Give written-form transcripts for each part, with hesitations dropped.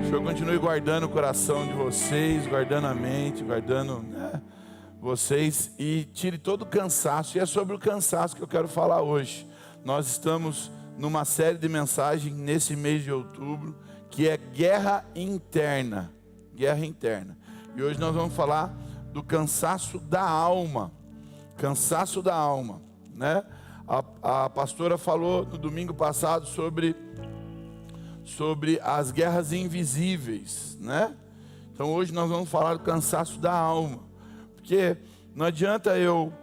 Senhor, continue guardando o coração de vocês, guardando a mente, guardando vocês, e tire todo o cansaço. E é sobre o cansaço que eu quero falar hoje. Nós estamos numa série de mensagens nesse mês de outubro, que é guerra interna. Guerra interna. E hoje nós vamos falar do cansaço da alma. Cansaço da alma, né? A pastora falou no domingo passado sobre as guerras invisíveis, né? Então hoje nós vamos falar do cansaço da alma, porque não adianta eu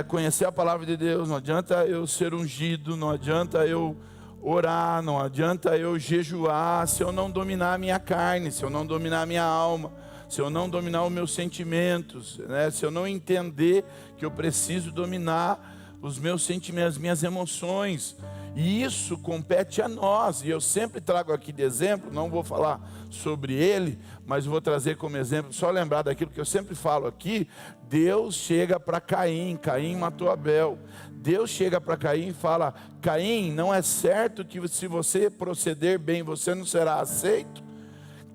conhecer a palavra de Deus, não adianta eu ser ungido, não adianta eu orar, não adianta eu jejuar, se eu não dominar a minha carne, se eu não dominar a minha alma, se eu não dominar os meus sentimentos, né? Se eu não entender que eu preciso dominar os meus sentimentos, as minhas emoções. E isso compete a nós. E eu sempre trago aqui de exemplo, não vou falar sobre ele, mas vou trazer como exemplo, só lembrar daquilo que eu sempre falo aqui. Deus chega para Caim, Caim matou Abel. Deus chega para Caim e fala: Caim, não é certo que se você proceder bem, você não será aceito?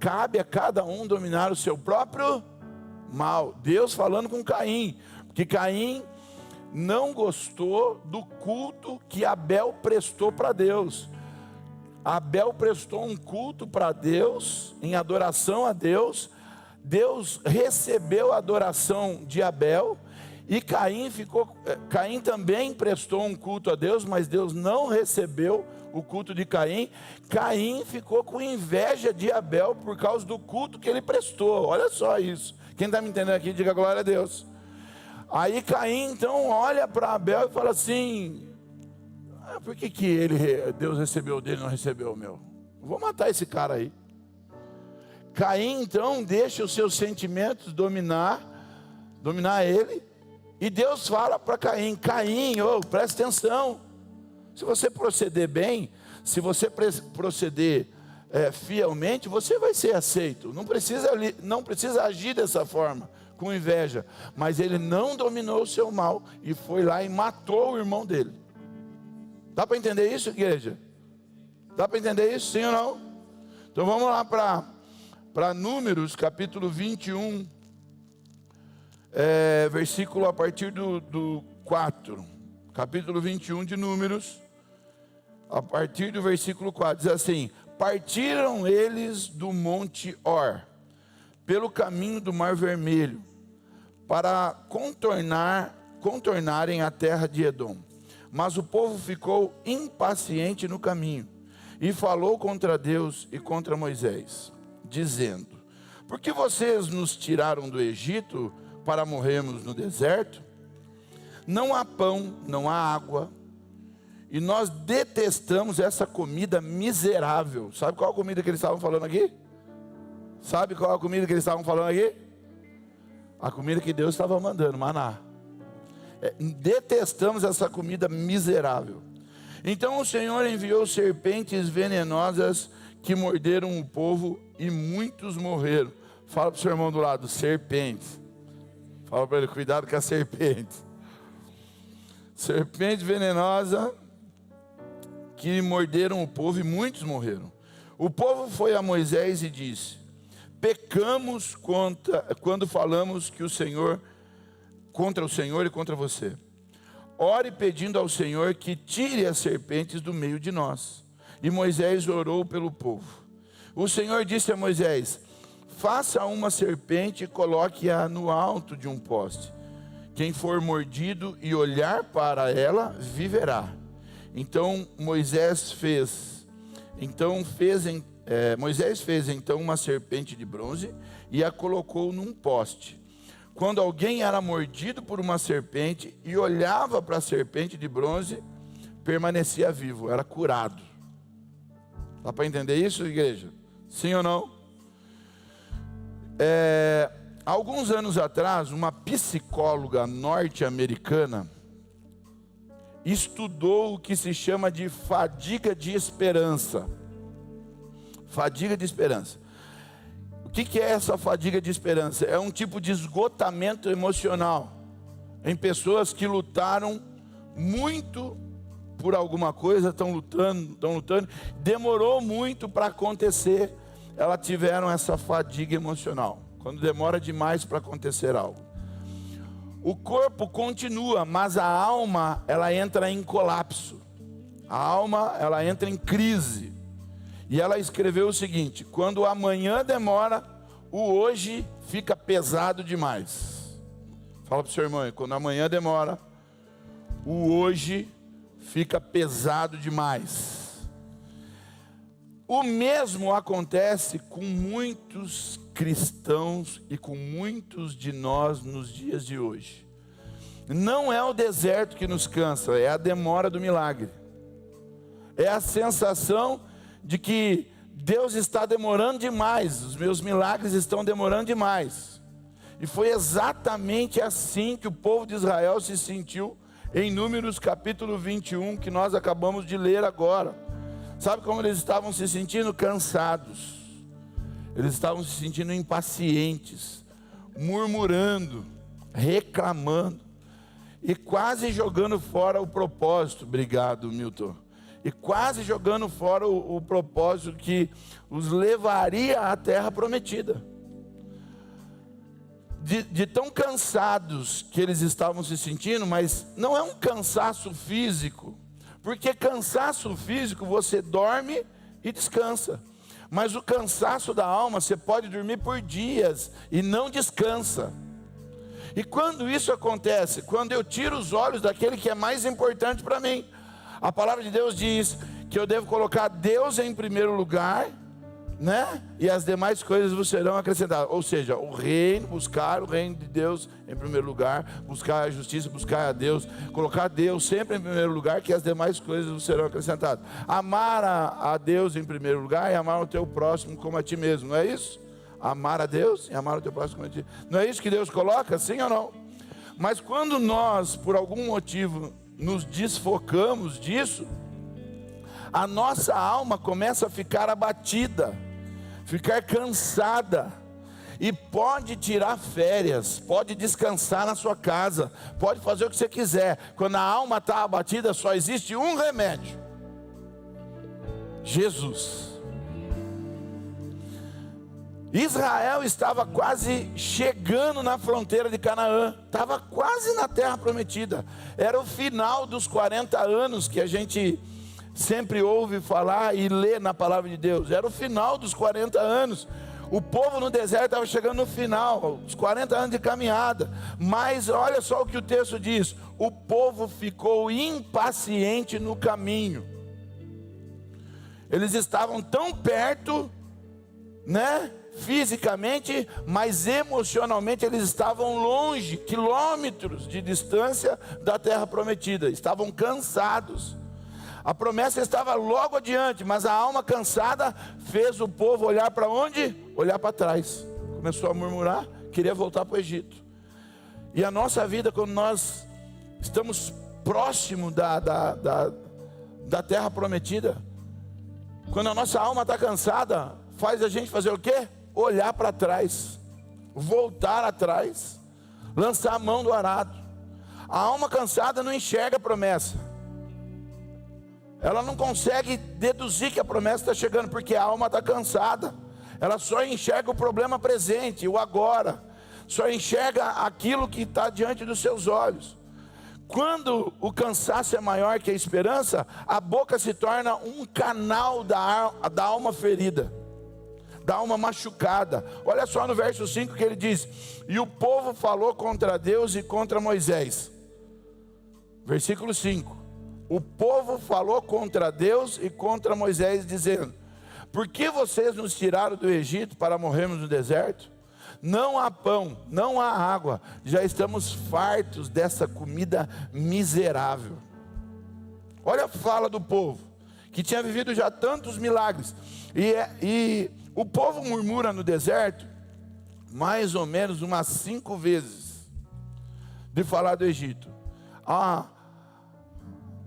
Cabe a cada um dominar o seu próprio mal. Deus falando com Caim, porque Caim não gostou do culto que Abel prestou para Deus. Abel prestou um culto para Deus, em adoração a Deus. Deus recebeu a adoração de Abel. E Caim também prestou um culto a Deus, mas Deus não recebeu o culto de Caim. Caim ficou com inveja de Abel por causa do culto que ele prestou. Olha só isso. Quem está me entendendo aqui, diga glória a Deus. Aí Caim então olha para Abel e fala assim: por que Deus recebeu o dele e não recebeu o meu? Vou matar esse cara aí. Caim então deixa os seus sentimentos dominar ele. E Deus fala para Caim: Caim, presta atenção. Se você proceder bem, se você proceder fielmente, você vai ser aceito. Não precisa agir dessa forma, com inveja. Mas ele não dominou o seu mal e foi lá e matou o irmão dele. Dá para entender isso, igreja? Dá para entender isso, sim ou não? Então vamos lá para Números, capítulo 21, versículo a partir do 4. Capítulo 21 de Números, a partir do versículo 4, diz assim: partiram eles do monte Or, pelo caminho do Mar Vermelho, para contornarem a terra de Edom. Mas o povo ficou impaciente no caminho, e falou contra Deus e contra Moisés, dizendo: por que vocês nos tiraram do Egito para morrermos no deserto? Não há pão, não há água, e nós detestamos essa comida miserável. Sabe qual a comida que eles estavam falando aqui? Sabe qual a comida que eles estavam falando aqui? A comida que Deus estava mandando, maná. Detestamos essa comida miserável. Então o Senhor enviou serpentes venenosas que morderam o povo e muitos morreram. Fala para o seu irmão do lado: serpentes. Fala para ele: cuidado com a serpente. Serpente venenosa que morderam o povo e muitos morreram. O povo foi a Moisés e disse: pecamos quando falamos que contra o Senhor e contra você. Ore pedindo ao Senhor que tire as serpentes do meio de nós. E Moisés orou pelo povo. O Senhor disse a Moisés: faça uma serpente e coloque-a no alto de um poste. Quem for mordido e olhar para ela, viverá. Então Moisés fez uma serpente de bronze e a colocou num poste. Quando alguém era mordido por uma serpente e olhava para a serpente de bronze, permanecia vivo, era curado. Dá para entender isso, igreja? Sim ou não? Alguns anos atrás, uma psicóloga norte-americana estudou o que se chama de fadiga de esperança. Fadiga de esperança. O que é essa fadiga de esperança? É um tipo de esgotamento emocional em pessoas que lutaram muito por alguma coisa, estão lutando, demorou muito para acontecer. elas tiveram essa fadiga emocional, quando demora demais para acontecer algo. O corpo continua, mas a alma, ela entra em colapso. A alma, ela entra em crise. E ela escreveu o seguinte: quando o amanhã demora, o hoje fica pesado demais. Fala para o seu irmão, quando amanhã demora, o hoje fica pesado demais. O mesmo acontece com muitos cristãos e com muitos de nós nos dias de hoje. Não é o deserto que nos cansa, é a demora do milagre. É a sensação de que Deus está demorando demais, os meus milagres estão demorando demais. E foi exatamente assim que o povo de Israel se sentiu em Números capítulo 21, que nós acabamos de ler agora. Sabe como eles estavam se sentindo? Cansados. Eles estavam se sentindo impacientes, murmurando, reclamando e quase jogando fora o propósito. Obrigado, Milton. E quase jogando fora o propósito que os levaria à terra prometida. De tão cansados que eles estavam se sentindo, mas não é um cansaço físico, porque cansaço físico você dorme e descansa, mas o cansaço da alma, você pode dormir por dias e não descansa. E quando isso acontece? Quando eu tiro os olhos daquele que é mais importante para mim. A palavra de Deus diz que eu devo colocar Deus em primeiro lugar, né? E as demais coisas vos serão acrescentadas. Ou seja, o reino, buscar o reino de Deus em primeiro lugar, buscar a justiça, buscar a Deus, colocar Deus sempre em primeiro lugar, que as demais coisas vos serão acrescentadas. Amar a Deus em primeiro lugar e amar o teu próximo como a ti mesmo, não é isso? Amar a Deus e amar o teu próximo como a ti. Não é isso que Deus coloca, sim ou não? Mas quando nós, por algum motivo, nos desfocamos disso, a nossa alma começa a ficar abatida, ficar cansada, e pode tirar férias, pode descansar na sua casa, pode fazer o que você quiser. Quando a alma está abatida, só existe um remédio: Jesus. Israel estava quase chegando na fronteira de Canaã, estava quase na terra prometida. Era o final dos 40 anos que a gente sempre ouve falar e lê na palavra de Deus. Era o final dos 40 anos. O povo no deserto estava chegando no final, os 40 anos de caminhada. Mas olha só o que o texto diz: o povo ficou impaciente no caminho. Eles estavam tão perto, né, fisicamente, mas emocionalmente eles estavam longe, quilômetros de distância da terra prometida. Estavam cansados. A promessa estava logo adiante, mas a alma cansada fez o povo olhar para onde? Olhar para trás. Começou a murmurar, queria voltar para o Egito. E a nossa vida, quando nós estamos próximo da terra prometida, quando a nossa alma está cansada, faz a gente fazer o quê? Olhar para trás, voltar atrás, lançar a mão do arado. A alma cansada não enxerga a promessa. Ela não consegue deduzir que a promessa está chegando, porque a alma está cansada. Ela só enxerga o problema presente, o agora. Só enxerga aquilo que está diante dos seus olhos. Quando o cansaço é maior que a esperança, a boca se torna um canal da alma ferida, da alma machucada. Olha só no verso 5 que ele diz: e o povo falou contra Deus e contra Moisés. Versículo 5. O povo falou contra Deus e contra Moisés, dizendo: por que vocês nos tiraram do Egito para morrermos no deserto? Não há pão, não há água, já estamos fartos dessa comida miserável. Olha a fala do povo, que tinha vivido já tantos milagres. E o povo murmura no deserto mais ou menos umas 5 vezes de falar do Egito. Há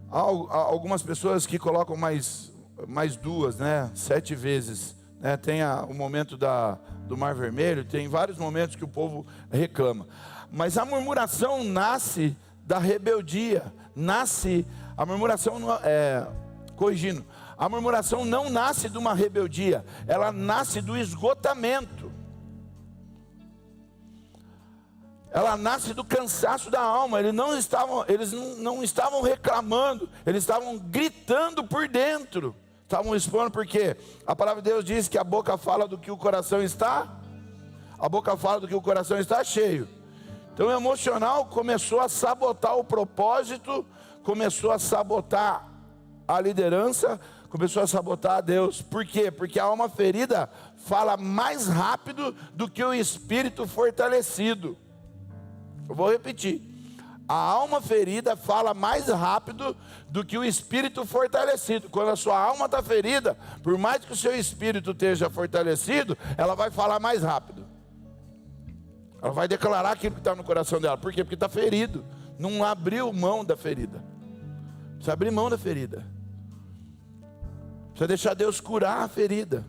algumas pessoas que colocam mais 2, né? 7 vezes, né? Tem o momento do Mar Vermelho, tem vários momentos que o povo reclama. Mas a murmuração nasce da rebeldia, a A murmuração não nasce de uma rebeldia, ela nasce do esgotamento. Ela nasce do cansaço da alma. Eles não estavam reclamando, eles estavam gritando por dentro. Estavam expondo porque a palavra de Deus diz que a boca fala do que o coração está. A boca fala do que o coração está cheio. Então o emocional começou a sabotar o propósito, começou a sabotar a liderança, começou a sabotar a Deus. Por quê? Porque a alma ferida fala mais rápido do que o espírito fortalecido. Eu vou repetir. A alma ferida fala mais rápido do que o espírito fortalecido. Quando a sua alma está ferida, por mais que o seu espírito esteja fortalecido, ela vai falar mais rápido. Ela vai declarar aquilo que está no coração dela. Por quê? Porque está ferido. Não abriu mão da ferida. Precisa abrir mão da ferida. Precisa deixar Deus curar a ferida.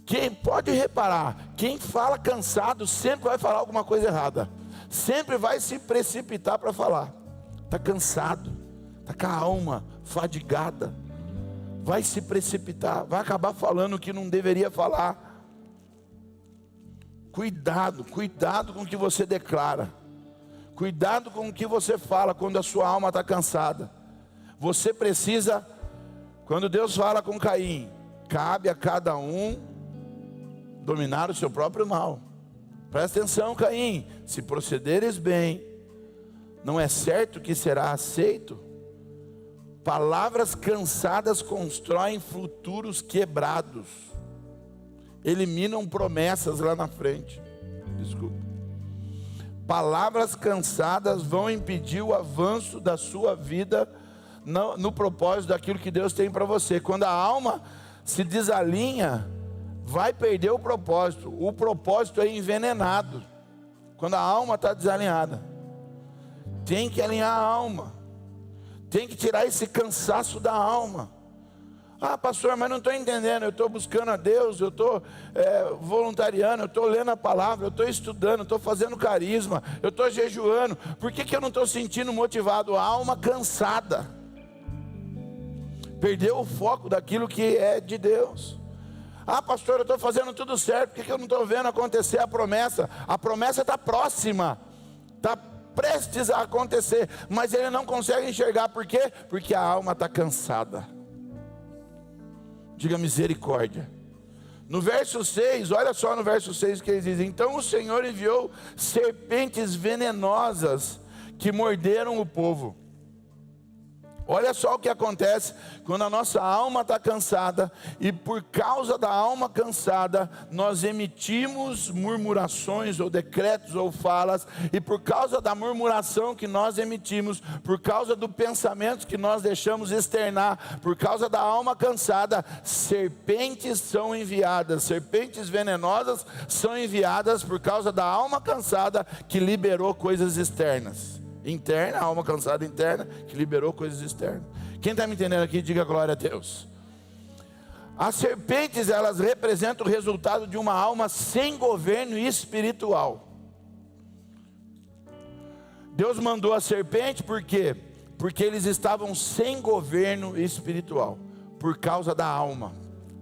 Quem pode reparar, quem fala cansado sempre vai falar alguma coisa errada. Sempre vai se precipitar para falar. Está cansado, está com a alma fadigada. Vai se precipitar, vai acabar falando o que não deveria falar. Cuidado, cuidado com o que você declara. Cuidado com o que você fala quando a sua alma está cansada. Você precisa, quando Deus fala com Caim, cabe a cada um dominar o seu próprio mal. Presta atenção, Caim, se procederes bem, não é certo que será aceito? Palavras cansadas constroem futuros quebrados, eliminam promessas lá na frente. Desculpa. Palavras cansadas vão impedir o avanço da sua vida no propósito daquilo que Deus tem para você. Quando a alma se desalinha, vai perder o propósito. O propósito é envenenado quando a alma está desalinhada. Tem que alinhar a alma. Tem que tirar esse cansaço da alma. Ah, pastor, mas não estou entendendo. Eu estou buscando a Deus, eu estou voluntariando, eu estou lendo a palavra, eu estou estudando, eu estou fazendo carisma, eu estou jejuando. Por que eu não estou sentindo motivado? A alma cansada. Perdeu o foco daquilo que é de Deus. Ah, pastor, eu estou fazendo tudo certo, por que eu não estou vendo acontecer a promessa? A promessa está próxima, está prestes a acontecer, mas ele não consegue enxergar. Por quê? Porque a alma está cansada. Diga misericórdia. No verso 6, olha só no verso 6 que ele diz: então o Senhor enviou serpentes venenosas que morderam o povo. Olha só o que acontece quando a nossa alma está cansada, e por causa da alma cansada, nós emitimos murmurações, ou decretos, ou falas, e por causa da murmuração que nós emitimos, por causa do pensamento que nós deixamos externar, por causa da alma cansada, serpentes são enviadas, serpentes venenosas são enviadas por causa da alma cansada que liberou coisas externas. Interna, a alma cansada interna, que liberou coisas externas. Quem está me entendendo aqui, diga glória a Deus. As serpentes, elas representam o resultado de uma alma sem governo espiritual. Deus mandou a serpente, por quê? Porque eles estavam sem governo espiritual, por causa da alma.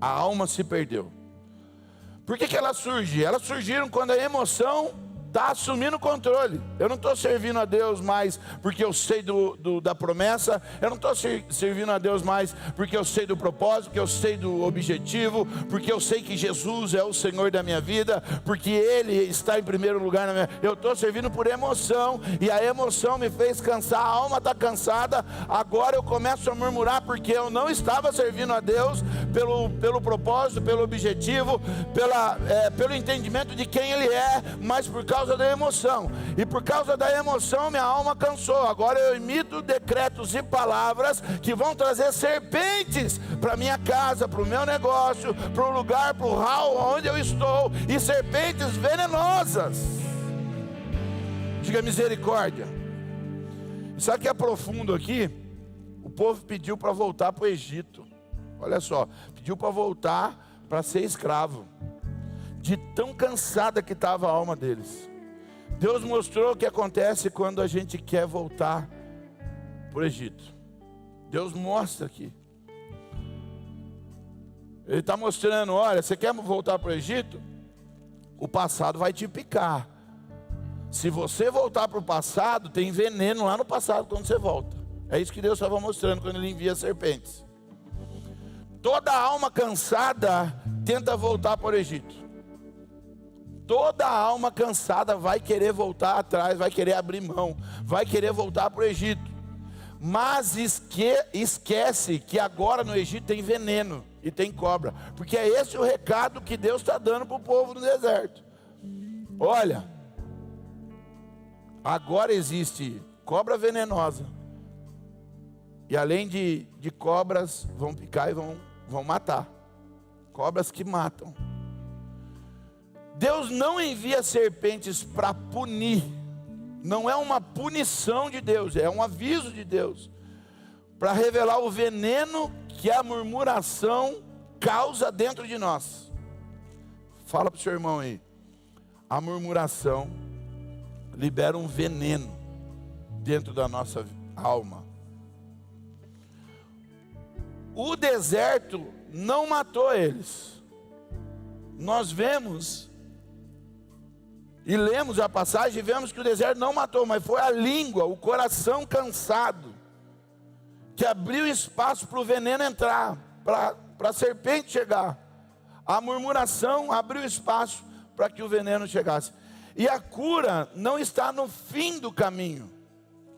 A alma se perdeu. Por que elas surgiram? Elas surgiram quando a emoção está assumindo o controle. Eu não estou servindo a Deus mais porque eu sei da promessa. Eu não estou servindo a Deus mais porque eu sei do propósito, porque eu sei do objetivo, porque eu sei que Jesus é o Senhor da minha vida, porque Ele está em primeiro lugar na minha... Eu estou servindo por emoção, e a emoção me fez cansar. A alma está cansada. Agora eu começo a murmurar porque eu não estava servindo a Deus pelo propósito, pelo objetivo, pelo entendimento de quem Ele é, mas por causa da emoção. E por causa da emoção minha alma cansou. Agora eu emito decretos e palavras que vão trazer serpentes para minha casa, para o meu negócio, para o lugar, para o hall onde eu estou, e serpentes venenosas. Diga misericórdia. Sabe o que é profundo aqui? O povo pediu para voltar para o Egito. Olha só, pediu para voltar para ser escravo, de tão cansada que estava a alma deles. Deus mostrou o que acontece quando a gente quer voltar para o Egito. Deus mostra aqui. Ele está mostrando, olha, você quer voltar para o Egito? O passado vai te picar. Se você voltar para o passado, tem veneno lá no passado quando você volta. É isso que Deus estava mostrando quando Ele envia serpentes. Toda alma cansada tenta voltar para o Egito. Toda alma cansada vai querer voltar atrás, vai querer abrir mão, vai querer voltar para o Egito. Mas esquece que agora no Egito tem veneno e tem cobra. Porque é esse o recado que Deus está dando para o povo no deserto. Olha, agora existe cobra venenosa. E além de cobras, vão picar e vão matar. Cobras que matam. Deus não envia serpentes para punir. Não é uma punição de Deus, é um aviso de Deus. Para revelar o veneno que a murmuração causa dentro de nós. Fala para o seu irmão aí. A murmuração libera um veneno dentro da nossa alma. O deserto não matou eles. Nós vemos e lemos a passagem e vemos que o deserto não matou, mas foi a língua, o coração cansado, que abriu espaço para o veneno entrar, para a serpente chegar. A murmuração abriu espaço para que o veneno chegasse. E a cura não está no fim do caminho.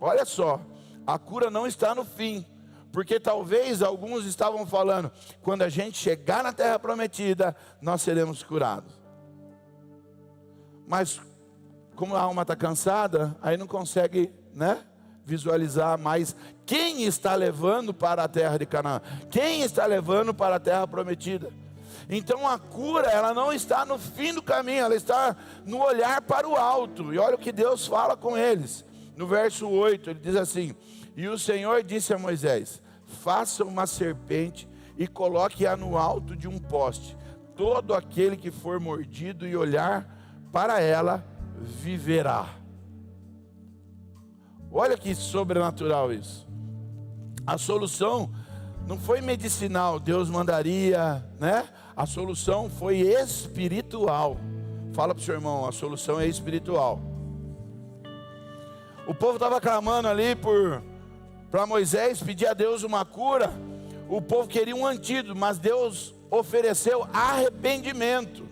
Olha só, a cura não está no fim. Porque talvez alguns estavam falando, quando a gente chegar na terra prometida, nós seremos curados. Mas como a alma está cansada, aí não consegue, visualizar mais quem está levando para a terra de Canaã. Quem está levando para a terra prometida. Então a cura, ela não está no fim do caminho, ela está no olhar para o alto. E olha o que Deus fala com eles. No verso 8, ele diz assim: e o Senhor disse a Moisés: faça uma serpente e coloque-a no alto de um poste. Todo aquele que for mordido e olhar para ela, viverá. Olha que sobrenatural isso. A solução não foi medicinal, Deus mandaria, A solução foi espiritual. Fala para o seu irmão, a solução é espiritual. O povo estava clamando ali para Moisés pedir a Deus uma cura. O povo queria um antídoto, mas Deus ofereceu arrependimento.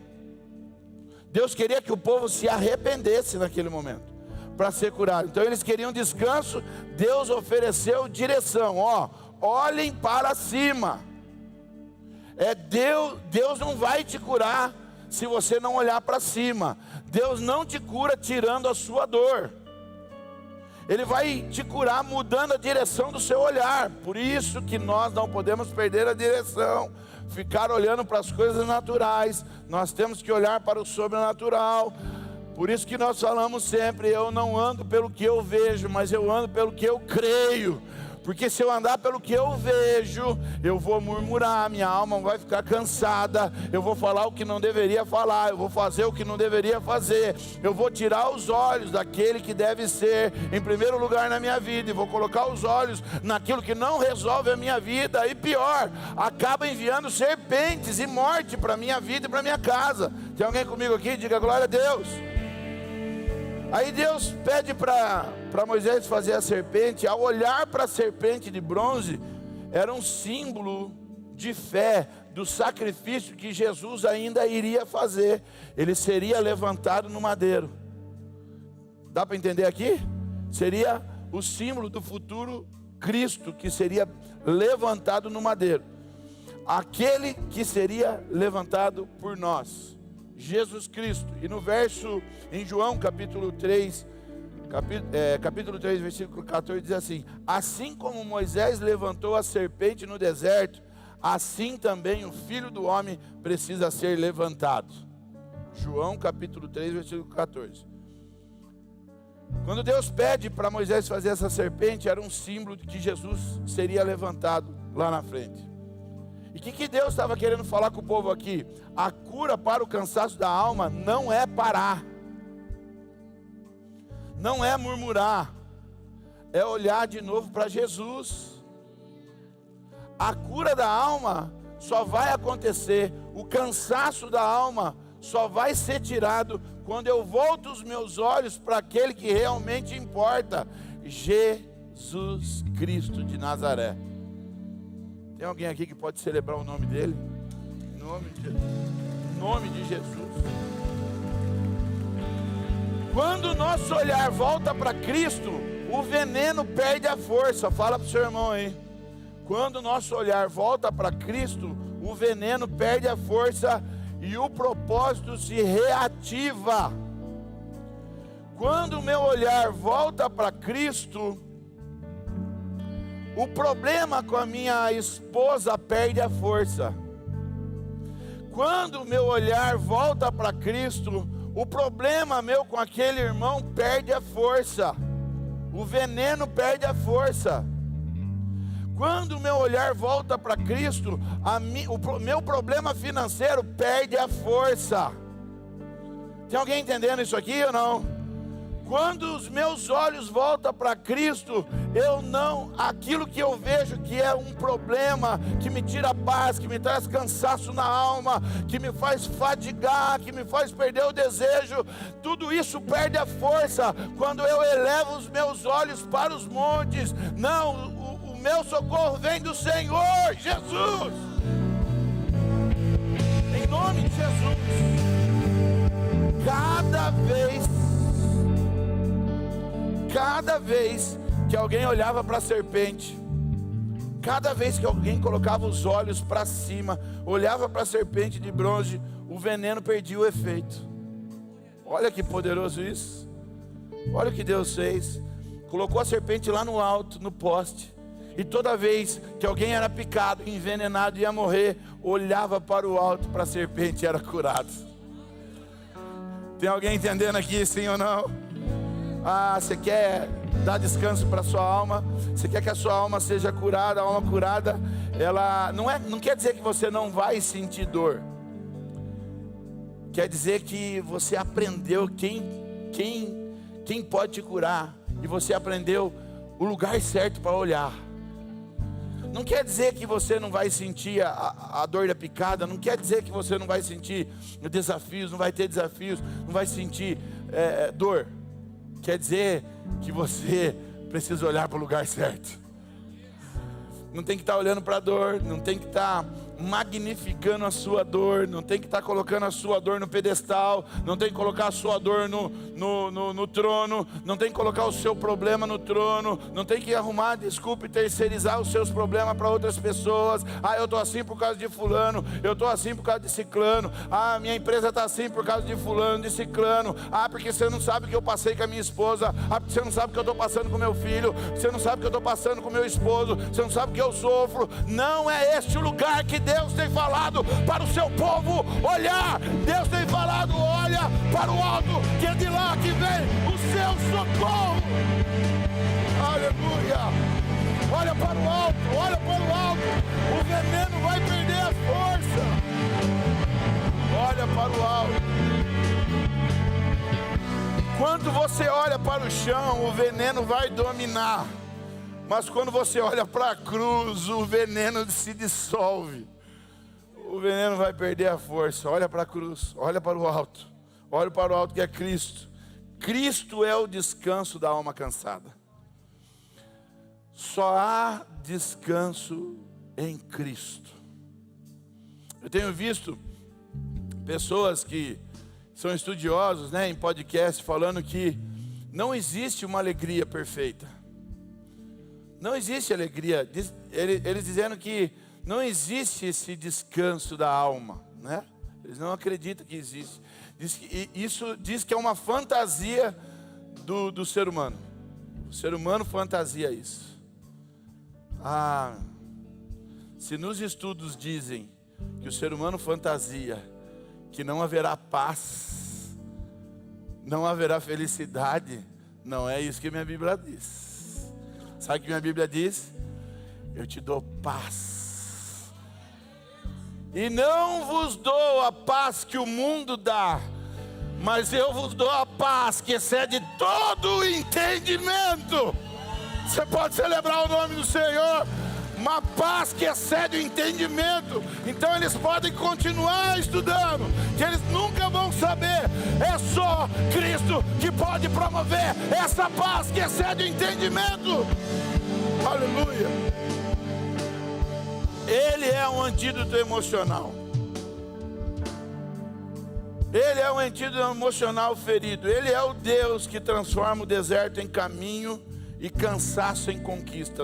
Deus queria que o povo se arrependesse naquele momento, para ser curado. Então eles queriam descanso, Deus ofereceu direção. Olhem para cima. Deus não vai te curar se você não olhar para cima. Deus não te cura tirando a sua dor. Ele vai te curar mudando a direção do seu olhar. Por isso que nós não podemos perder a direção, ficar olhando para as coisas naturais. Nós temos que olhar para o sobrenatural. Por isso que nós falamos sempre: eu não ando pelo que eu vejo, mas eu ando pelo que eu creio. Porque se eu andar pelo que eu vejo, eu vou murmurar, minha alma vai ficar cansada, eu vou falar o que não deveria falar, eu vou fazer o que não deveria fazer, eu vou tirar os olhos daquele que deve ser em primeiro lugar na minha vida, e vou colocar os olhos naquilo que não resolve a minha vida, e pior, acaba enviando serpentes e morte para a minha vida e para a minha casa. Tem alguém comigo aqui? Diga glória a Deus. Aí Deus pede para Moisés fazer a serpente. Ao olhar para a serpente de bronze, era um símbolo de fé, do sacrifício que Jesus ainda iria fazer. Ele seria levantado no madeiro. Dá para entender aqui? Seria o símbolo do futuro Cristo, que seria levantado no madeiro. Aquele que seria levantado por nós, Jesus Cristo. E no verso, em João capítulo 3, versículo 14, diz assim: assim como Moisés levantou a serpente no deserto, assim também o Filho do Homem precisa ser levantado. João capítulo 3, versículo 14. Quando Deus pede para Moisés fazer essa serpente, era um símbolo de que Jesus seria levantado lá na frente. E o que Deus estava querendo falar com o povo aqui? A cura para o cansaço da alma não é parar, não é murmurar, é olhar de novo para Jesus. A cura da alma só vai acontecer, o cansaço da alma só vai ser tirado quando eu volto os meus olhos para aquele que realmente importa, Jesus Cristo de Nazaré. Tem alguém aqui que pode celebrar o nome dele? Em nome de Jesus. Quando o nosso olhar volta para Cristo, o veneno perde a força. Fala para o seu irmão aí. Quando o nosso olhar volta para Cristo, o veneno perde a força e o propósito se reativa. Quando o meu olhar volta para Cristo, o problema com a minha esposa perde a força. Quando o meu olhar volta para Cristo, o problema meu com aquele irmão perde a força. O veneno perde a força. Quando o meu olhar volta para Cristo, o meu problema financeiro perde a força. Tem alguém entendendo isso aqui ou não? Quando os meus olhos voltam para Cristo, aquilo que eu vejo que é um problema, que me tira a paz, que me traz cansaço na alma, que me faz fadigar, que me faz perder o desejo, tudo isso perde a força quando eu elevo os meus olhos para os montes. Não, o meu socorro vem do Senhor Jesus. Em nome de Jesus. Cada vez que alguém olhava para a serpente, cada vez que alguém colocava os olhos para cima, olhava para a serpente de bronze, o veneno perdia o efeito. Olha que poderoso isso. Olha o que Deus fez. Colocou a serpente lá no alto, no poste, e toda vez que alguém era picado, envenenado, ia morrer, olhava para o alto, para a serpente, era curado. Tem alguém entendendo aqui, sim ou não? Você quer dar descanso para a sua alma? Você quer que a sua alma seja curada? A alma curada, ela não quer dizer que você não vai sentir dor. Quer dizer que você aprendeu quem pode te curar, e você aprendeu o lugar certo para olhar. Não quer dizer que você não vai sentir a dor da picada, não quer dizer que você não vai sentir desafios, não vai ter desafios, não vai sentir dor. Quer dizer que você precisa olhar para o lugar certo. Não tem que estar olhando para a dor, não tem que estar magnificando a sua dor, não tem que estar colocando a sua dor no pedestal, não tem que colocar a sua dor no trono, não tem que colocar o seu problema no trono, não tem que arrumar desculpa e terceirizar os seus problemas para outras pessoas. Eu estou assim por causa de fulano, eu estou assim por causa de ciclano, minha empresa está assim por causa de fulano, de ciclano, porque você não sabe o que eu passei com a minha esposa, porque você não sabe o que eu estou passando com meu filho, você não sabe o que eu estou passando com meu esposo, você não sabe o que eu sofro. Não é este o lugar que Deus tem falado para o seu povo olhar. Deus tem falado, olha para o alto, que é de lá que vem o seu socorro. Aleluia. Olha para o alto, olha para o alto. O veneno vai perder a força. Olha para o alto. Quando você olha para o chão, o veneno vai dominar. Mas quando você olha para a cruz, o veneno se dissolve. O veneno vai perder a força. Olha para a cruz, olha para o alto. Olha para o alto, que é Cristo. Cristo é o descanso da alma cansada. Só há descanso em Cristo. Eu tenho visto pessoas que são estudiosos, em podcast, falando que não existe uma alegria perfeita. Não existe alegria. Eles dizendo que não existe esse descanso da alma, Eles não acreditam que existe. Isso diz que é uma fantasia do ser humano. O ser humano fantasia isso. Se nos estudos dizem que o ser humano fantasia que não haverá paz, não haverá felicidade, não é isso que minha Bíblia diz. Sabe o que minha Bíblia diz? Eu te dou paz. E não vos dou a paz que o mundo dá, mas eu vos dou a paz que excede todo o entendimento. Você pode celebrar o nome do Senhor. uma paz que excede o entendimento. Então eles podem continuar estudando, que eles nunca vão saber. É só Cristo que pode promover essa paz que excede o entendimento. Aleluia. Ele é um antídoto emocional. Ele é um antídoto emocional ferido. Ele é o Deus que transforma o deserto em caminho e cansaço em conquista.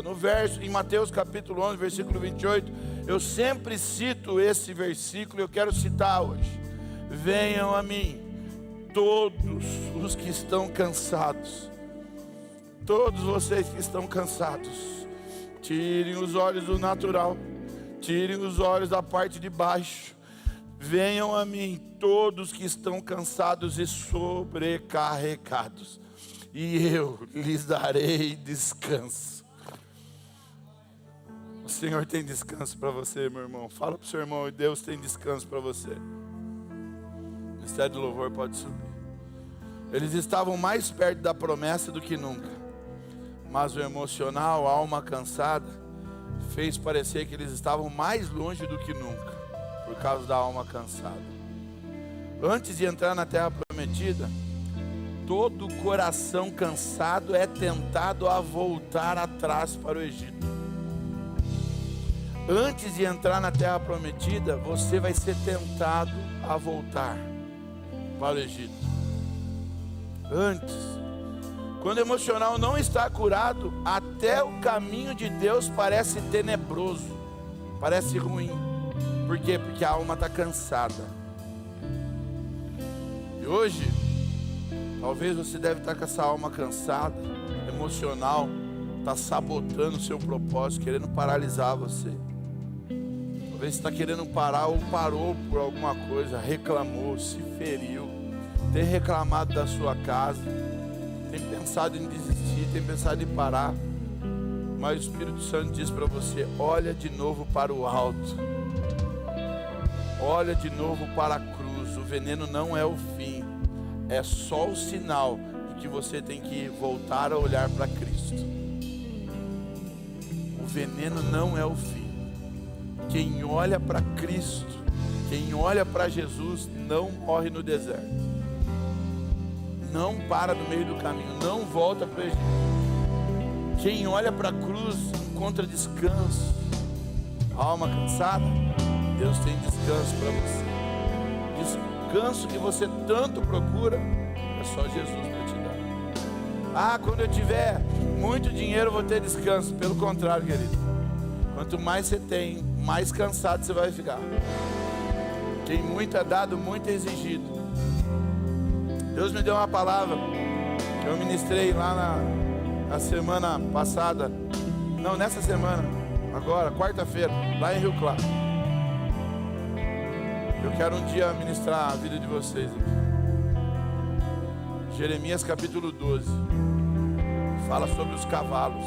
Em Mateus capítulo 11, versículo 28, eu sempre cito esse versículo e eu quero citar hoje. Venham a mim todos os que estão cansados. Todos vocês que estão cansados, tirem os olhos do natural, tirem os olhos da parte de baixo. Venham a mim todos que estão cansados e sobrecarregados, e eu lhes darei descanso. O Senhor tem descanso para você, meu irmão. Fala para o seu irmão, Deus tem descanso para você. O ministério do louvor pode subir. Eles estavam mais perto da promessa do que nunca, mas o emocional, a alma cansada, fez parecer que eles estavam mais longe do que nunca, por causa da alma cansada. Antes de entrar na terra prometida, todo coração cansado é tentado a voltar atrás para o Egito. Antes de entrar na terra prometida, você vai ser tentado a voltar para o Egito. Antes, quando o emocional não está curado, até o caminho de Deus parece tenebroso, parece ruim. Por quê? Porque a alma está cansada. E hoje, talvez você deve estar com essa alma cansada, emocional, está sabotando o seu propósito, querendo paralisar você. Talvez você está querendo parar ou parou por alguma coisa, reclamou, se feriu, tem reclamado da sua casa, tem pensado em desistir, tem pensado em parar. Mas o Espírito Santo diz para você: olha de novo para o alto. Olha de novo para a cruz. O veneno não é o fim, é só o sinal de que você tem que voltar a olhar para Cristo. O veneno não é o fim. Quem olha para Cristo, quem olha para Jesus, não morre no deserto, não para no meio do caminho, não volta para o Egito. Quem olha para a cruz encontra descanso. A alma cansada, Deus tem descanso para você. Descanso que você tanto procura, é só Jesus para te dar. Ah, quando eu tiver muito dinheiro eu vou ter descanso. Pelo contrário, querido, quanto mais você tem, mais cansado você vai ficar. Quem muito é dado, muito é exigido. Deus me deu uma palavra que eu ministrei lá na semana passada. Não, nessa semana, agora, quarta-feira, lá em Rio Claro. Eu quero um dia ministrar a vida de vocês aqui. Jeremias capítulo 12 fala sobre os cavalos.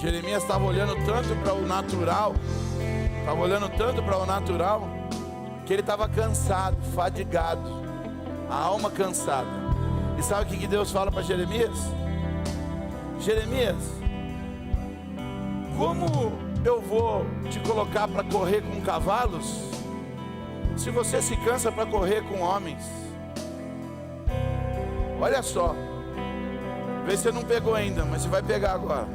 Jeremias estava olhando tanto para o natural, que ele estava cansado, fadigado, a alma cansada. E sabe o que Deus fala para Jeremias? Jeremias, como eu vou te colocar para correr com cavalos, se você se cansa para correr com homens? Olha só, vê se você não pegou ainda, mas você vai pegar agora.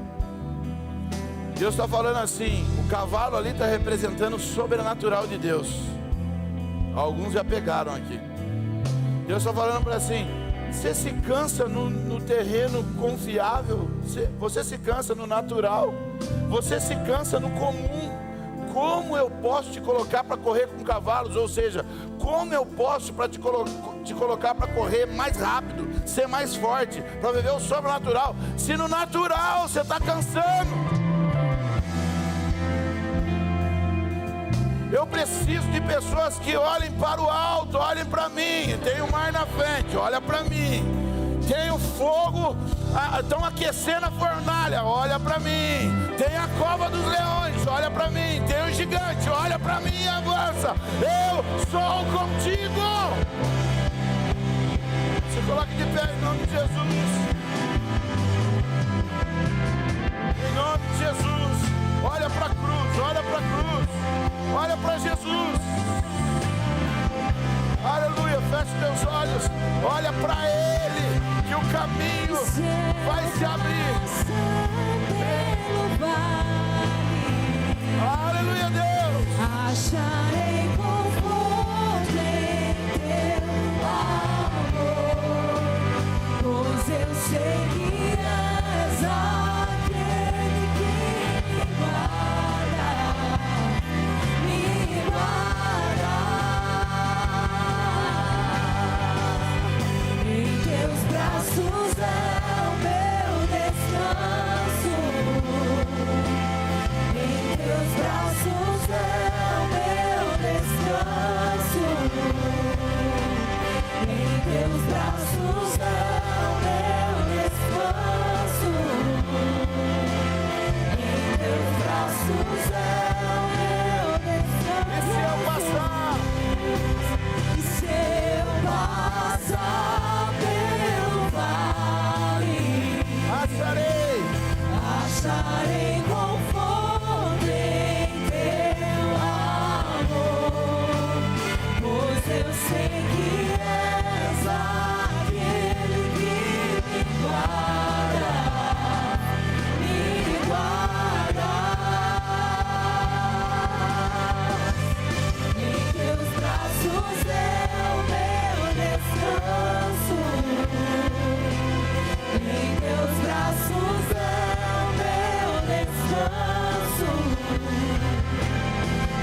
Deus está falando assim: o cavalo ali está representando o sobrenatural de Deus. Alguns já pegaram aqui. Deus está falando para assim: você se cansa no terreno confiável, você se cansa no natural, você se cansa no comum. Como eu posso te colocar para correr com cavalos? Ou seja, como eu posso te colocar para correr mais rápido, ser mais forte, para viver o sobrenatural, se no natural você está cansando? Eu preciso de pessoas que olhem para o alto, olhem para mim. Tem o mar na frente, olha para mim. Tem o fogo, estão aquecendo a fornalha, olha para mim. Tem a cova dos leões, olha para mim. Tem o gigante, olha para mim e avança. Eu sou contigo. Se coloque de pé em nome de Jesus. Em nome de Jesus. Olha para a cruz, olha para a cruz. Olha para Jesus. Aleluia, fecha teus olhos. Olha para Ele, que o caminho vai se abrir. Aleluia, Deus. Acharei conforto em teu amor, pois eu sei que és aquele que me guarda, me guarda. Em teus braços é o meu descanso. Em teus braços é o meu descanso. Em teus braços é o meu descanso. Em teus braços é o meu descanso. E se eu passar? E se eu passar pelo vale, acharei conforto em teu amor, pois eu sei que és aquele que me guarda, me guarda. Em teus braços é o meu descanso. Em teus braços é o meu descanso.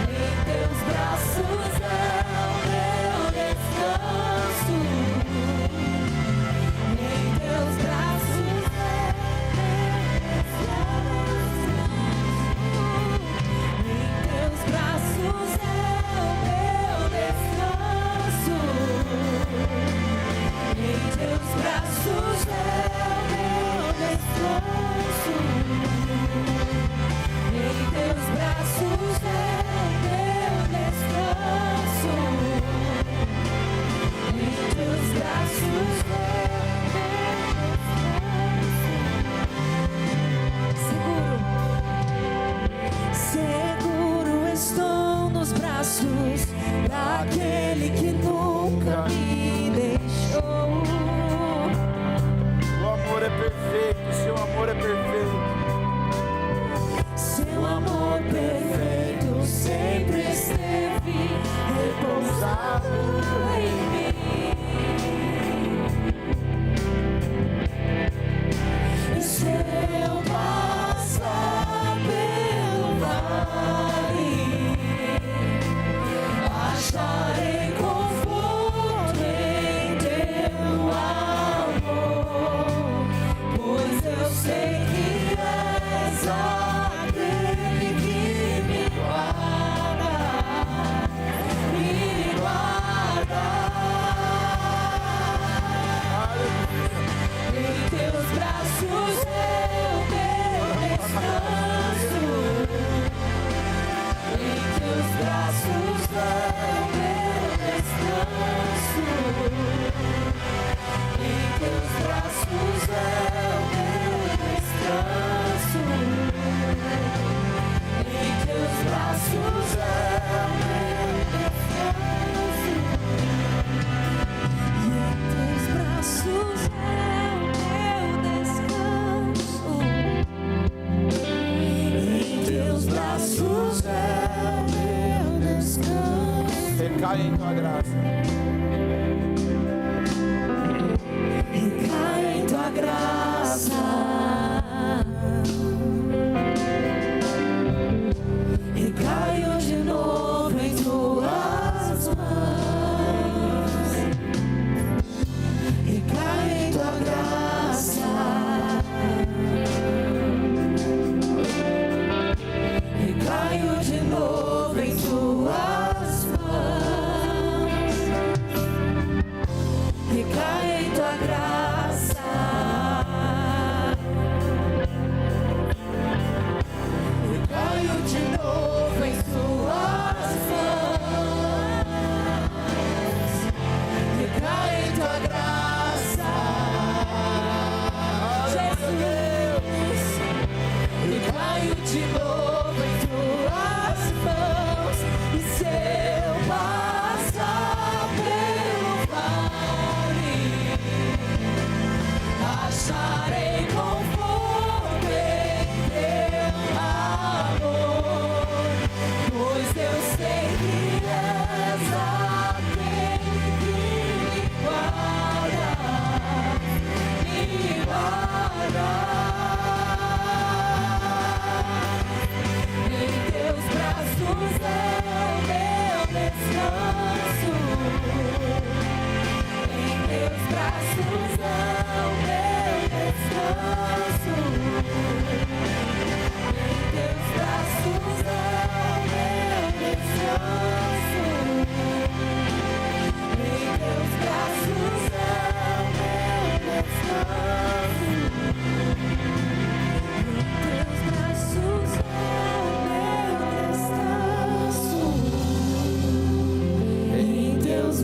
Em teus braços é o meu descanso. Em teus braços é o meu descanso. Em teus braços é o meu descanso. Em teus braços é o meu descanso. Em teus braços é o meu descanso. Seguro estou nos braços daquele que nunca me deixou. O amor é perfeito, seu amor é perfeito. Seu amor perfeito sempre esteve repousado em mim. E se eu passar pelo vale, acharei conforto em teu amor, pois eu sei que és aquele que me guarda, me guarda. Em teus braços é o meu descanso. Em teus braços é o meu descanso. Em teus braços é o meu descanso. Em teus braços é o meu descanso. E em teus braços é o meu descanso. Em teus braços é o meu descanso. Recai em tua graça. Recai em tua graça. Recaio de novo em tuas mãos. Recai em tua graça. Recaio de novo em tuas mãos.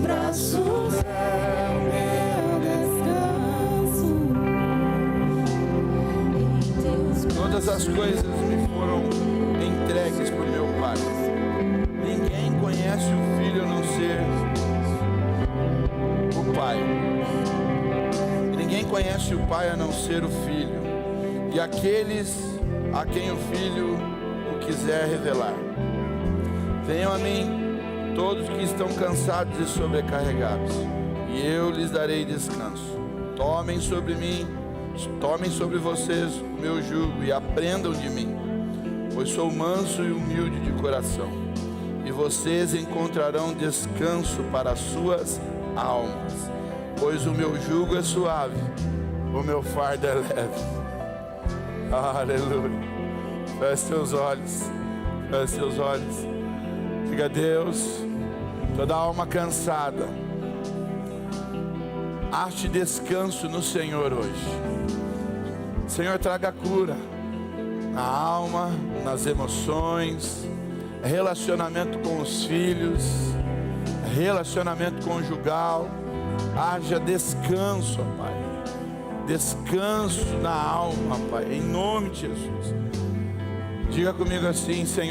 braços é o meu descanso. Em teus braços. Todas as coisas me foram entregues por meu Pai. Ninguém conhece o Filho a não ser o Pai. E ninguém conhece o Pai a não ser o Filho. E aqueles a quem o Filho o quiser revelar. Venham a mim todos que estão cansados e sobrecarregados, e eu lhes darei descanso. Tomem sobre mim, tomem sobre vocês o meu jugo e aprendam de mim, pois sou manso e humilde de coração, e vocês encontrarão descanso para as suas almas, pois o meu jugo é suave, o meu fardo é leve. Aleluia. Feche seus olhos, feche seus olhos. Diga a Deus, toda alma cansada, ache descanso no Senhor hoje. Senhor, traga cura na alma, nas emoções, relacionamento com os filhos, relacionamento conjugal. Haja descanso, ó Pai. Descanso na alma, Pai, em nome de Jesus. Diga comigo assim: Senhor,